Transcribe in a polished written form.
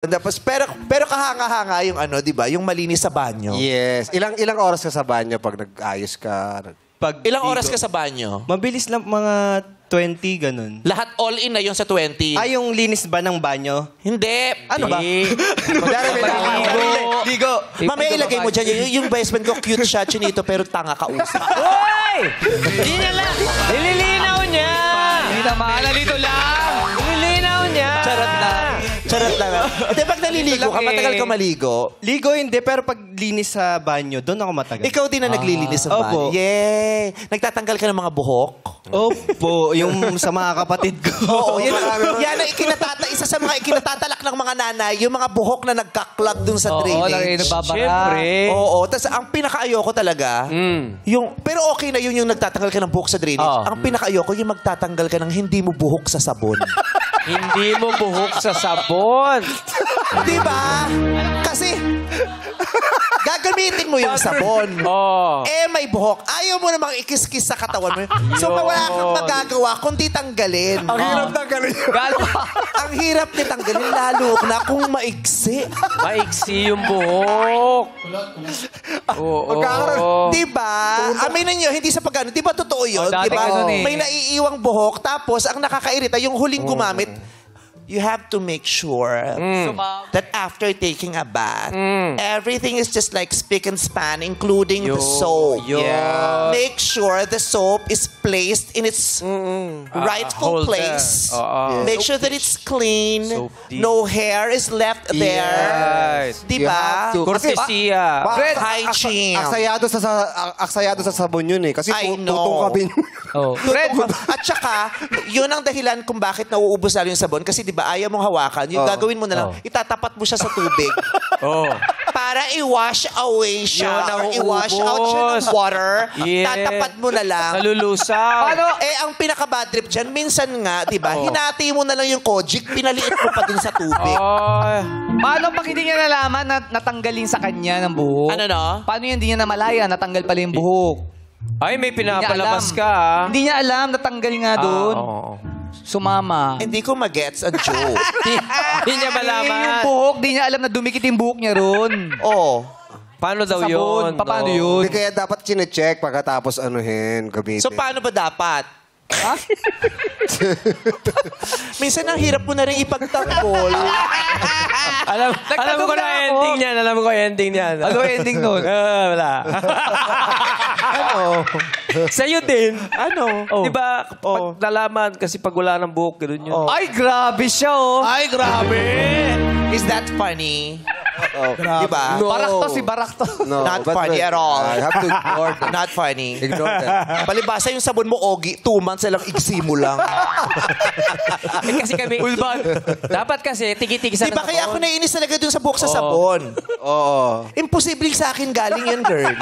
Tapos, pero kahanga-hanga yung ano, di ba? Yung malinis sa banyo. Yes. Ilang oras ka sa banyo pag nag-ayos ka? Ilang oras ka sa banyo? Mabilis lang, mga 20, ganun. Lahat all in na yung sa 20. Ay, yung linis ba ng banyo? Hindi. Ano ba? Ligo. Mamaya ilagay mo dyan. Yung best friend ko, cute siya, chinito, pero tanga ka usap. Hoy! Hindi niya lang. Nililinaw niya. Hindi naman. Nalito lang. Nililinaw niya. Charot lang. Charot lang. Hindi, pag naliligo ka, matagal ka maligo. Ligo hindi, pero pag linis sa banyo, doon ako matagal. Ikaw din na naglilinis sa banyo. Opo. Yay! Nagtatanggal ka ng mga buhok? Opo, yung sa mga kapatid ko. Oo, yan ang isa sa mga ikinatatalak ng mga nanay, yung mga buhok na nagkaklag dun sa drainage. Siyempre. Oo, tapos ang pinaka-ayoko talaga, yung, pero okay na yun yung nagtatanggal ka ng buhok sa drainage. Ang pinaka-ayoko, yung magtatanggal ka ng hindi mo buhok sa sabon. Hindi mo buhok sa sabon. Di ba? Kasi, gagamitin mo yung sabon. Eh, may buhok. Ayaw mo namang ikis-kis sa katawan mo. So, wala kang magagawa kundi tanggalin. Ang hirap tanggalin. Ang hirap ni tanggalin, lalo na kung maiksi. Maiksi yung buhok. Oo. Di ba? Aminin nyo, hindi sa pagano. Di ba totoo yun? dati Di ba? ganun eh. May naiiwang buhok, tapos ang nakakairita, yung huling gumamit, you have to make sure that after taking a bath, everything is just like spick and span, including the soap. Yeah. Make sure the soap is placed in its rightful holder. place. Yes. Make sure that it's clean. Soap deep. No hair is left there. Yes. Di You ba? have to. Cortesia. Fred, Hygiene. aksayado sa sabon yun eh. Kasi I know. tutong kami. Fred, At saka, yun ang dahilan kung bakit nauubos lalo yung sabon. Kasi di ba, ayaw mong hawakan. Yung gagawin mo na lang, itatapat mo siya sa tubig. Para i-wash away siya. Yun, Or i-wash out siya ng water. Yeah. Tatapat mo na lang. nalulusaw. Ang pinaka-bad trip dyan, minsan nga, di ba, hinati mo na lang yung kojik, pinaliit mo pa dun sa tubig. Paano pag hindi niya nalaman na natanggalin sa kanya ng buhok? Ano no? Paano yun hindi niya namalaya, natanggal pala yung buhok? Ay, may Hindi niya pinapalabas alam. ka, ah. Hindi niya alam, natanggal nga doon. Oo. Sumama. Hindi ko magets ang joke. Hindi niya Yung malaman. buhok, di niya alam na dumikit yung buhok niya ron. Oh. Paano daw Sabon, yun? paano Oo. yun? Hindi kaya dapat chine-check pagkatapos anuhin, gamitin. So, paano ba dapat? Minsan ang hirap mo na rin ipagtanggol. Alam ko na ending niyan. Alam ko ending niyan. Ano ending nun? Wala. Ano? Sa'yo din. Ano? Di ba, pag nalaman, kasi pag wala ng buhok, gano'n yun. Ay, grabe siya, oh. Ay, grabe! Is that funny? Di ba? No. Barak to, si Barak to. No, Not but funny at all. I have to ignore that. Not funny. Ignore that. Palibasa yung sabon mo, Ogi, 2 months na lang igsi mo lang. Kasi kami, dapat kasi, tigi-tigi sa Di ba kaya ako naiinis talaga dun sa buhok sa sabon? Oo. Imposible sa akin galing yan, girl.